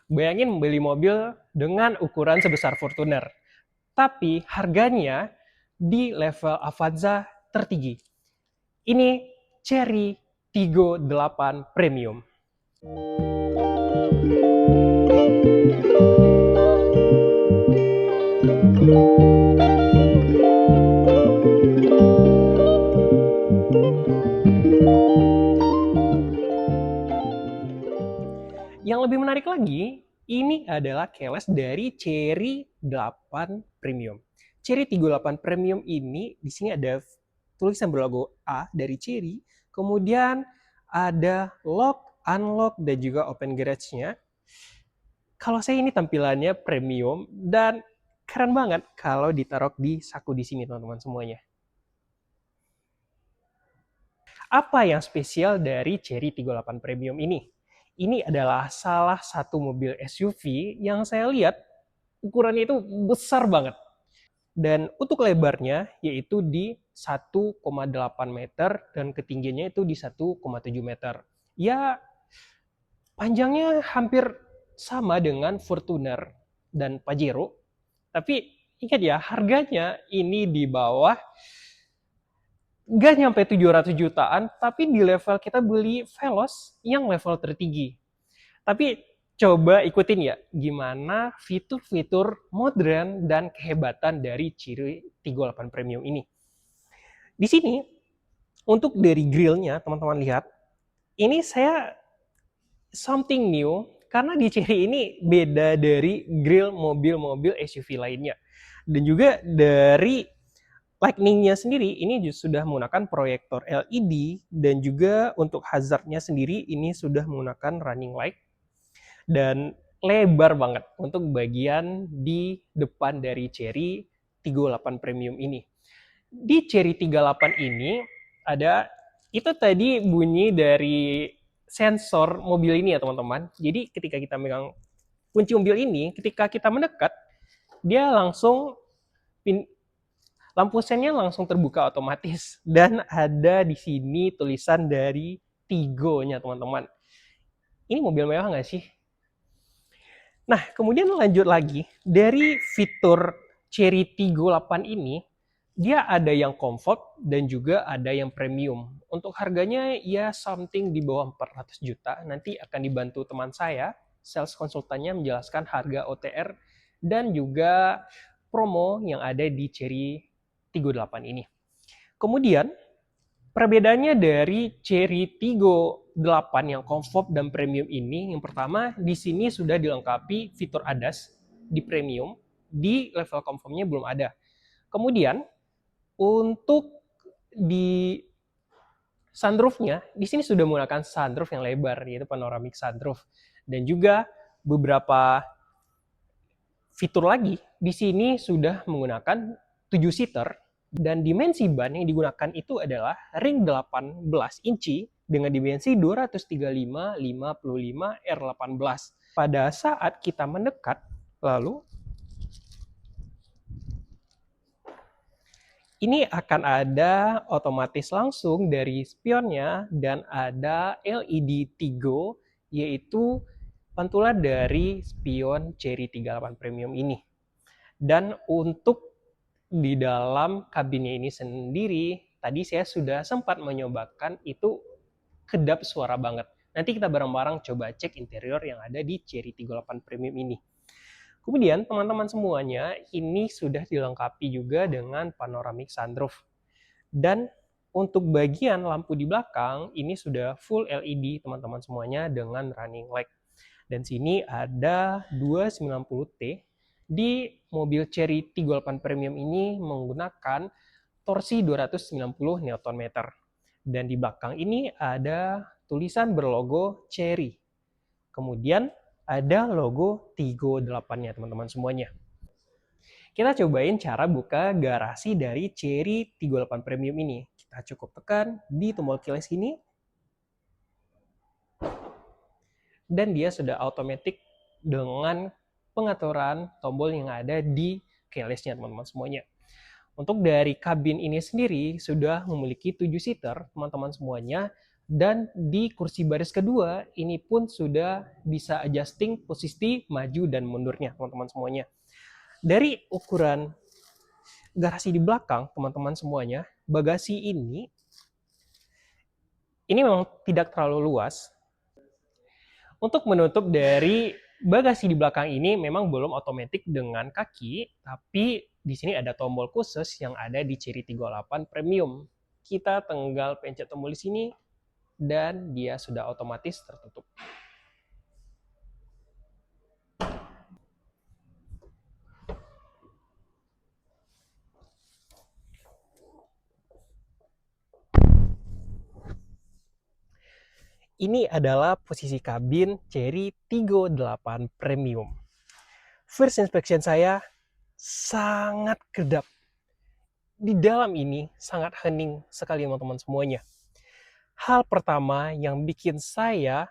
Bayangin membeli mobil dengan ukuran sebesar Fortuner, tapi harganya di level Avanza tertinggi. Ini Chery Tiggo 8 Premium. Yang lebih menarik lagi, ini adalah keles dari Chery 8 Premium. Chery Tiggo 8 Premium ini di sini ada tulisan berlogo A dari Chery, kemudian ada lock, unlock, dan juga open garage-nya. Kalau saya ini tampilannya premium dan keren banget kalau ditaruh di saku di sini teman-teman semuanya. Apa yang spesial dari Chery Tiggo 8 Premium ini? Ini adalah salah satu mobil SUV yang saya lihat ukurannya itu besar banget. Dan untuk lebarnya yaitu di 1,8 meter dan ketinggiannya itu di 1,7 meter. Ya, panjangnya hampir sama dengan Fortuner dan Pajero. Tapi ingat ya, harganya ini di bawah, nggak nyampe 700 jutaan, tapi di level kita beli Veloz yang level tertinggi. Tapi coba ikutin ya, gimana fitur-fitur modern dan kehebatan dari Chery Tiggo 8 Premium ini. Di sini, untuk dari grillnya, teman-teman lihat, ini saya something new, karena di Chery ini beda dari grill mobil-mobil SUV lainnya. Dan juga dari lightning-nya sendiri, ini sudah menggunakan proyektor LED, dan juga untuk hazardnya sendiri, ini sudah menggunakan running light, dan lebar banget untuk bagian di depan dari Chery Tiggo 8 Premium ini. Di Chery 38 ini ada itu tadi bunyi dari sensor mobil ini ya teman-teman. Jadi ketika kita megang kunci mobil ini, ketika kita mendekat, dia langsung lampu sennya langsung terbuka otomatis dan ada di sini tulisan dari Tiggo-nya teman-teman. Ini mobil mewah nggak sih? Nah, kemudian lanjut lagi, dari fitur Chery Tiggo 8 ini, dia ada yang comfort dan juga ada yang premium. Untuk harganya ya something di bawah 400 juta. Nanti akan dibantu teman saya, sales konsultannya menjelaskan harga OTR dan juga promo yang ada di Chery Tiggo 8 ini. Kemudian, perbedaannya dari Chery Tiggo 8 yang comfort dan premium ini, yang pertama di sini sudah dilengkapi fitur ADAS di premium, di level comfortnya belum ada. Kemudian untuk di sunroofnya, di sini sudah menggunakan sunroof yang lebar, yaitu panoramic sunroof, dan juga beberapa fitur lagi di sini sudah menggunakan 7 seater. Dan dimensi ban yang digunakan itu adalah ring 18 inci dengan dimensi 235/55 R18. Pada saat kita mendekat, lalu ini akan ada otomatis langsung dari spionnya dan ada LED Tiggo, yaitu pantulan dari spion Chery 38 Premium ini. Dan untuk di dalam kabinnya ini sendiri, tadi saya sudah sempat menyobakan, itu kedap suara banget. Nanti kita bareng-bareng coba cek interior yang ada di Chery 38 Premium ini. Kemudian teman-teman semuanya, ini sudah dilengkapi juga dengan panoramic sunroof. Dan untuk bagian lampu di belakang, ini sudah full LED teman-teman semuanya dengan running light. Dan sini ada 290T. Di mobil Chery Tiggo 8 Premium ini menggunakan torsi 290 Nm. Dan di belakang ini ada tulisan berlogo Chery. Kemudian ada logo Tiggo 8-nya teman-teman semuanya. Kita cobain cara buka garasi dari Chery Tiggo 8 Premium ini. Kita cukup tekan di tombol keyless ini, dan dia sudah otomatis dengan pengaturan tombol yang ada di keyless-nya teman-teman semuanya. Untuk dari kabin ini sendiri sudah memiliki 7 seater teman-teman semuanya, Dan di kursi baris kedua ini pun sudah bisa adjusting posisi maju dan mundurnya teman-teman semuanya. Dari ukuran garasi di belakang teman-teman semuanya, bagasi ini memang tidak terlalu luas. Untuk menutup dari bagasi di belakang ini memang belum otomatis dengan kaki, tapi di sini ada tombol khusus yang ada di Chery 38 Premium. Kita tinggal pencet tombol di sini dan dia sudah otomatis tertutup. Ini adalah posisi kabin Chery Tiggo 8 Premium. First inspection saya sangat kedap. Di dalam ini sangat hening sekali teman-teman semuanya. Hal pertama yang bikin saya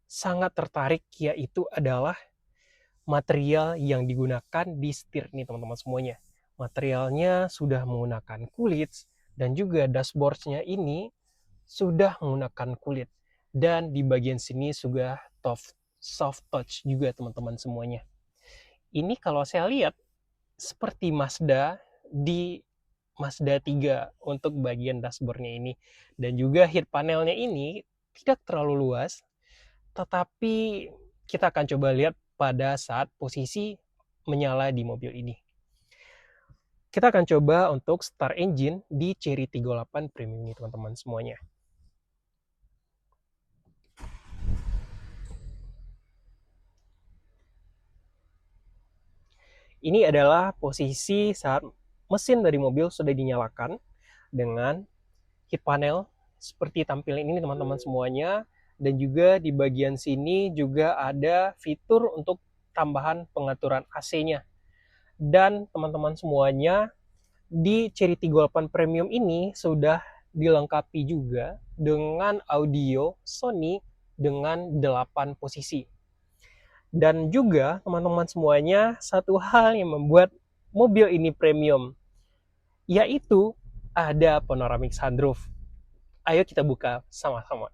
sangat tertarik yaitu adalah material yang digunakan di setir ini teman-teman semuanya. Materialnya sudah menggunakan kulit dan juga dashboardnya ini sudah menggunakan kulit. Dan di bagian sini sudah soft touch juga teman-teman semuanya. Ini kalau saya lihat seperti Mazda di Mazda 3 untuk bagian dashboardnya ini. Dan juga head panelnya ini tidak terlalu luas, tetapi kita akan coba lihat pada saat posisi menyala di mobil ini. Kita akan coba untuk start engine di Chery 38 Premium ini teman-teman semuanya. Ini adalah posisi saat mesin dari mobil sudah dinyalakan dengan head panel seperti tampilan ini teman-teman semuanya. Dan juga di bagian sini juga ada fitur untuk tambahan pengaturan AC-nya. Dan teman-teman semuanya, di Chery 38 Premium ini sudah dilengkapi juga dengan audio Sony dengan 8 posisi. Dan juga teman-teman semuanya, satu hal yang membuat mobil ini premium, yaitu ada panoramic sunroof. Ayo kita buka sama-sama.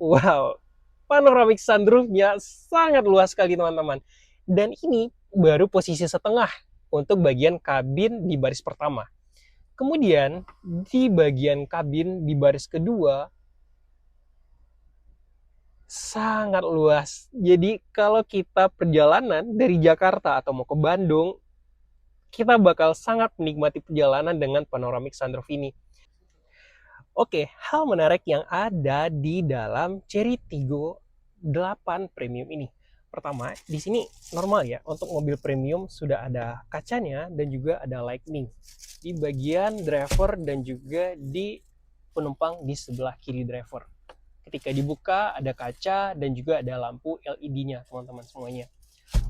Wow, panoramic sunroof-nya sangat luas sekali teman-teman. Dan ini baru posisi setengah untuk bagian kabin di baris pertama. Kemudian di bagian kabin di baris kedua sangat luas. Jadi kalau kita perjalanan dari Jakarta atau mau ke Bandung, kita bakal sangat menikmati perjalanan dengan panoramic sunroof ini. Oke, hal menarik yang ada di dalam Chery Tiggo 8 Premium ini. Pertama, di sini normal ya, untuk mobil premium sudah ada kacanya dan juga ada lightning di bagian driver dan juga di penumpang di sebelah kiri driver. Ketika dibuka ada kaca dan juga ada lampu LED-nya teman-teman semuanya.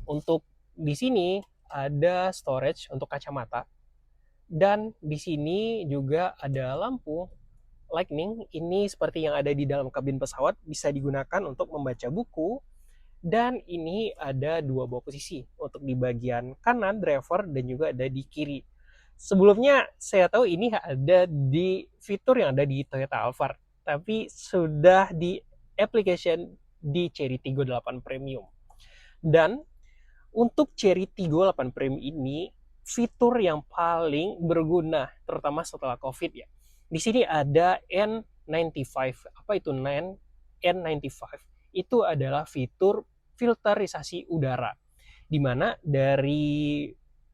Untuk di sini ada storage untuk kacamata dan di sini juga ada lampu lightning. Ini seperti yang ada di dalam kabin pesawat, bisa digunakan untuk membaca buku. Dan ini ada dua buah posisi untuk di bagian kanan driver dan juga ada di kiri. Sebelumnya saya tahu ini ada di fitur yang ada di Toyota Alphard, tapi sudah di application di Chery Tiggo 8 Premium. Dan untuk Chery Tiggo 8 Premium ini fitur yang paling berguna terutama setelah COVID ya. Di sini ada N95. Apa itu N95? Itu adalah fitur filterisasi udara. Di mana dari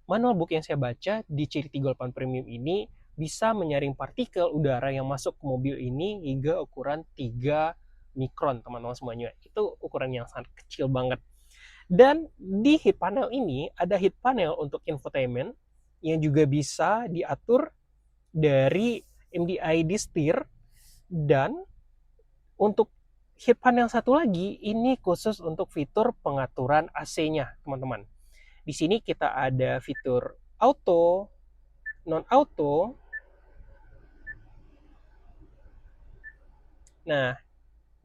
manual book yang saya baca di Chery Tiggo 8 Premium ini bisa menyaring partikel udara yang masuk ke mobil ini hingga ukuran 3 mikron teman-teman semuanya. Itu ukuran yang sangat kecil banget. Dan di head panel ini ada head panel untuk infotainment yang juga bisa diatur dari MDID steer. Dan untuk head panel satu lagi ini khusus untuk fitur pengaturan AC-nya teman-teman. Di sini kita ada fitur auto, non-auto. Nah,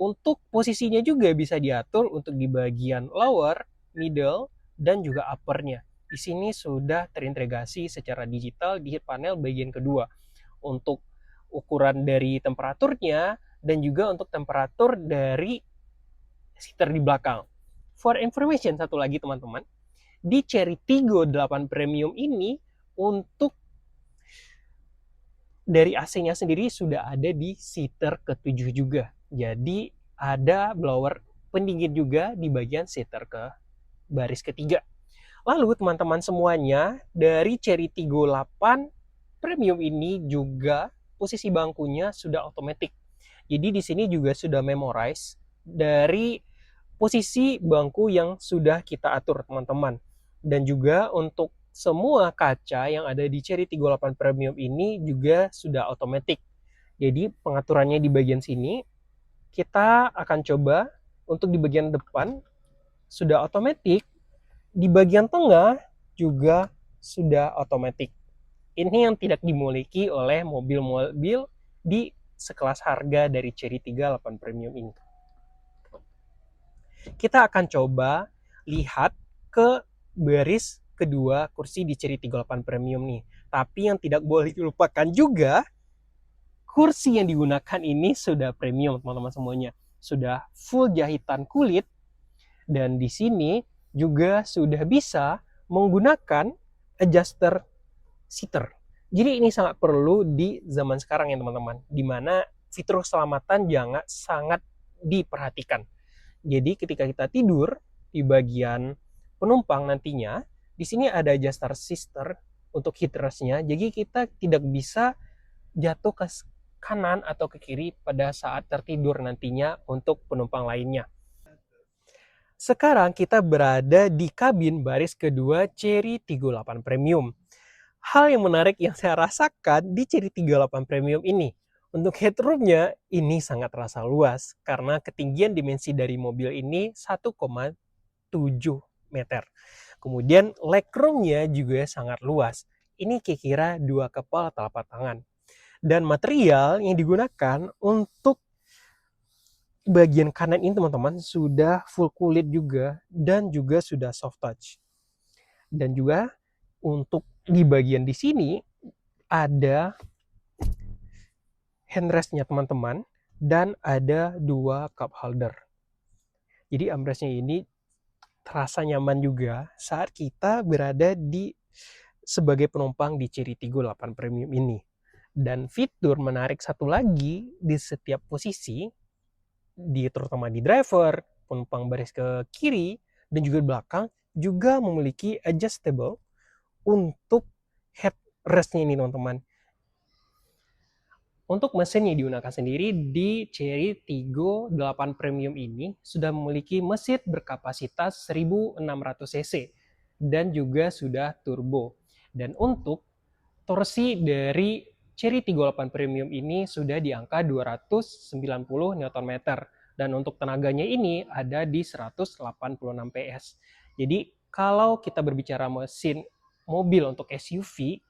untuk posisinya juga bisa diatur untuk di bagian lower, middle, dan juga uppernya. Di sini sudah terintegrasi secara digital di head panel bagian kedua. untuk ukuran dari temperaturnya, dan juga untuk temperatur dari seater di belakang. For information satu lagi teman-teman, di Cherry Tiggo 8 Premium ini untuk dari AC-nya sendiri sudah ada di seater ke-7 juga. Jadi ada blower pendingin juga di bagian seater ke baris ketiga. Lalu teman-teman semuanya, dari Cherry Tiggo 8 Premium ini juga posisi bangkunya sudah otomatis. Jadi di sini juga sudah memorize dari posisi bangku yang sudah kita atur teman-teman. Dan juga untuk semua kaca yang ada di Cherry Tiggo 8 Premium ini juga sudah otomatis. Jadi pengaturannya di bagian sini, kita akan coba untuk di bagian depan sudah otomatis, di bagian tengah juga sudah otomatis. Ini yang tidak dimiliki oleh mobil-mobil di sekelas harga dari Cherry Tiggo 8 Premium ini. Kita akan coba lihat ke baris kedua kursi di Cherry Tiggo 8 Premium nih. Tapi yang tidak boleh dilupakan juga, kursi yang digunakan ini sudah premium teman-teman semuanya. Sudah full jahitan kulit, dan di sini juga sudah bisa menggunakan adjuster seater. Jadi ini sangat perlu di zaman sekarang ya teman-teman, di mana fitur keselamatan sangat diperhatikan. Jadi ketika kita tidur di bagian penumpang nantinya, di sini ada adjuster seater untuk heatrestnya, jadi kita tidak bisa jatuh ke kanan atau ke kiri pada saat tertidur nantinya untuk penumpang lainnya. Sekarang kita berada di kabin baris kedua Cherry Tiggo 8 Premium. Hal yang menarik yang saya rasakan di Cherry Tiggo 8 Premium ini, untuk headroomnya ini sangat terasa luas karena ketinggian dimensi dari mobil ini 1,7 meter. Kemudian legroomnya juga sangat luas. Ini kira-kira 2 kepala telapak tangan. Dan material yang digunakan untuk bagian kanan ini teman-teman sudah full kulit juga, dan juga sudah soft touch. Dan juga untuk di bagian di sini ada handrestnya teman-teman, dan ada 2 cup holder. Jadi armrestnya ini terasa nyaman juga saat kita berada di sebagai penumpang di Cherry Tiggo 8 Premium ini. Dan fitur menarik satu lagi di setiap posisi, terutama di driver, penumpang baris ke kiri, dan juga di belakang, juga memiliki adjustable untuk headrestnya ini teman-teman. Untuk mesin yang digunakan sendiri di Cherry Tiggo 8 Premium ini sudah memiliki mesin berkapasitas 1600 cc dan juga sudah turbo. Dan untuk torsi dari Cherry Tiggo 8 Premium ini sudah di angka 290 Nm, dan untuk tenaganya ini ada di 186 PS. Jadi kalau kita berbicara mesin mobil untuk SUV,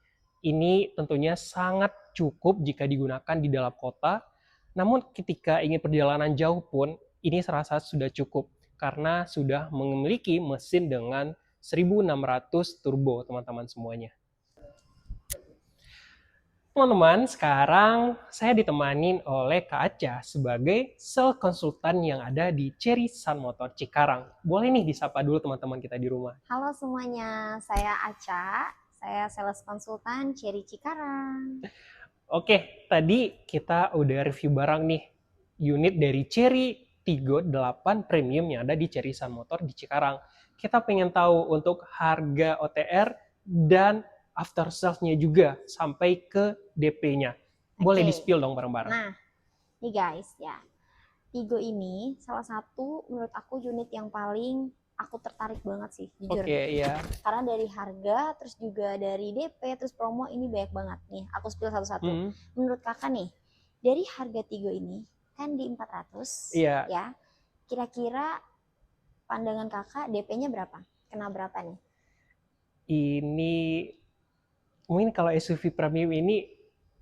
ini tentunya sangat cukup jika digunakan di dalam kota. Namun ketika ingin perjalanan jauh pun ini serasa sudah cukup karena sudah memiliki mesin dengan 1600 turbo teman-teman semuanya. Teman-teman, sekarang saya ditemani oleh Kak Aca sebagai sales konsultan yang ada di Cherry Sun Motor Cikarang. Boleh nih disapa dulu teman-teman kita di rumah. Halo semuanya, saya Aca, saya sales konsultan Cherry Cikarang. Oke, tadi kita udah review barang nih, unit dari Cherry Tiggo 8 Premium yang ada di Cherry Sun Motor di Cikarang. Kita pengen tahu untuk harga OTR dan after sales-nya juga sampai ke DP-nya. Boleh di-spill dong bareng-bareng. Nah, nih guys ya, Tiggo ini salah satu menurut aku unit yang paling aku tertarik banget sih, jujur. Iya. Karena dari harga, terus juga dari DP, terus promo ini banyak banget nih. Aku spill satu-satu. Menurut kakak nih, dari harga Tiggo ini kan di 400 ya, kira-kira pandangan kakak DP-nya berapa? Kena berapa nih? Ini mungkin kalau SUV premium ini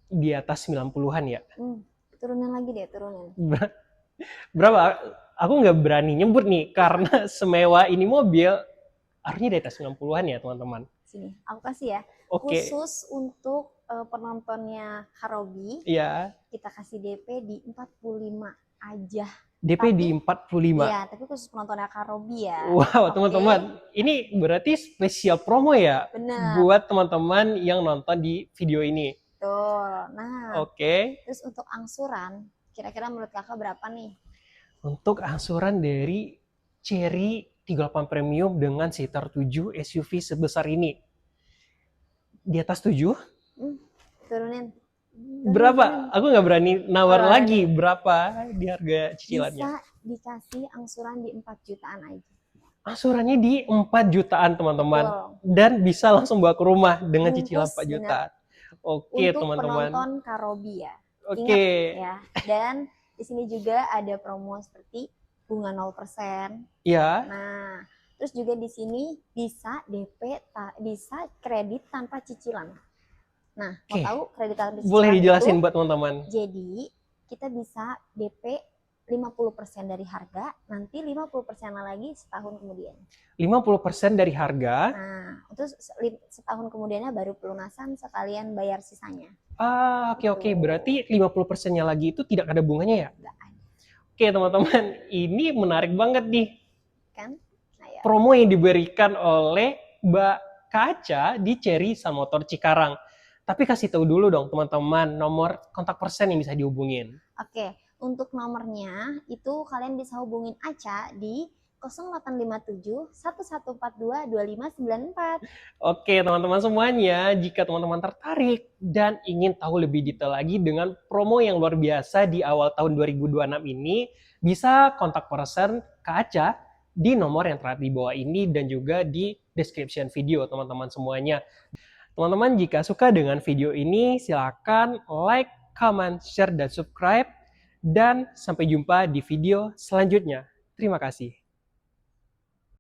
di atas 90-an ya. Turunan lagi deh, turunan. Berapa? Aku nggak berani nyebut nih karena semewah ini mobil harusnya di atas 90-an ya teman-teman. Sini, aku kasih ya. Oke. Khusus untuk penontonnya Karobi, kita kasih DP di 45 aja. DP di 45? Iya, tapi khusus penontonnya Karobi ya. Wow, teman-teman, ini berarti spesial promo ya? Bener. Buat teman-teman yang nonton di video ini. Betul. Nah, terus untuk angsuran, kira-kira menurut kakak berapa nih? Untuk angsuran dari Chery 38 Premium dengan seater 7 SUV sebesar ini, di atas 7? Turunin. Berapa? Aku nggak berani nawar lagi berapa di harga cicilannya. Bisa dikasih angsuran di 4 jutaan aja. Angsurannya di 4 jutaan teman-teman. Dan bisa langsung bawa ke rumah dengan cicilan 4 jutaan. Oke teman-teman. Untuk penonton Karobi ya. Ingat ya. Dan di sini juga ada promo seperti bunga 0%. Iya. Nah, terus juga di sini bisa DP, bisa kredit tanpa cicilan. Nah, mau tahu kredit tanpa cicilan boleh dijelasin buat teman-teman? Jadi, kita bisa DP 50% dari harga, nanti 50% lagi setahun kemudian. 50% dari harga? Nah, itu setahun kemudiannya baru pelunasan sekalian bayar sisanya. Oke. Berarti 50%-nya lagi itu tidak ada bunganya ya? Nggak ada. Oke teman-teman, ini menarik banget nih. Kan? Nah, ya. Promo yang diberikan oleh Mbak Kaca di Chery Motor Cikarang. Tapi kasih tahu dulu dong teman-teman nomor kontak person yang bisa dihubungin. Oke, untuk nomornya itu kalian bisa hubungin Aca di 0857 1142 2594. Oke teman-teman semuanya, jika teman-teman tertarik dan ingin tahu lebih detail lagi dengan promo yang luar biasa di awal tahun 2026 ini, bisa kontak person Kak Aca di nomor yang terlihat di bawah ini dan juga di description video teman-teman semuanya. Teman-teman jika suka dengan video ini silakan like, comment, share, dan subscribe. Dan sampai jumpa di video selanjutnya. Terima kasih.